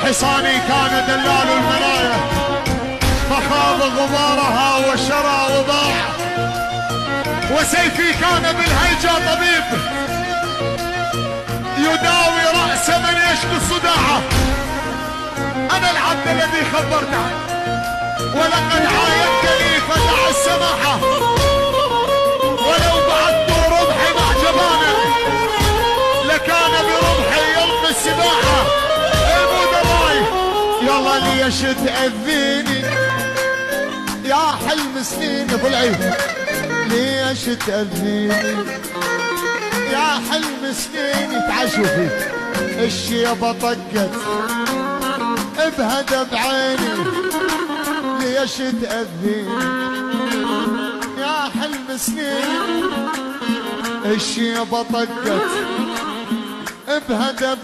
حصاني كان دلال المرايا، فخاض غبارها وشرى وباع، وسيفي كان بالهيجا طبيب يداوي رأس من يشكو الصداع. أنا العبد الذي خبرت عنه، ولقد عاينتني فتح السماحة، ولو بعدت ربحي مع جبانه لكان بربحي يلقي السباحة. المدراي يلا ليش تأذيني يا حلم سنين ابو العيد، ليش تأذيني يا حلم سنين تعشوا فيك. الشيبة طقت بهدى بعيني، ليش تأذيني يا حلم سنين. الشيبة طقت بهدى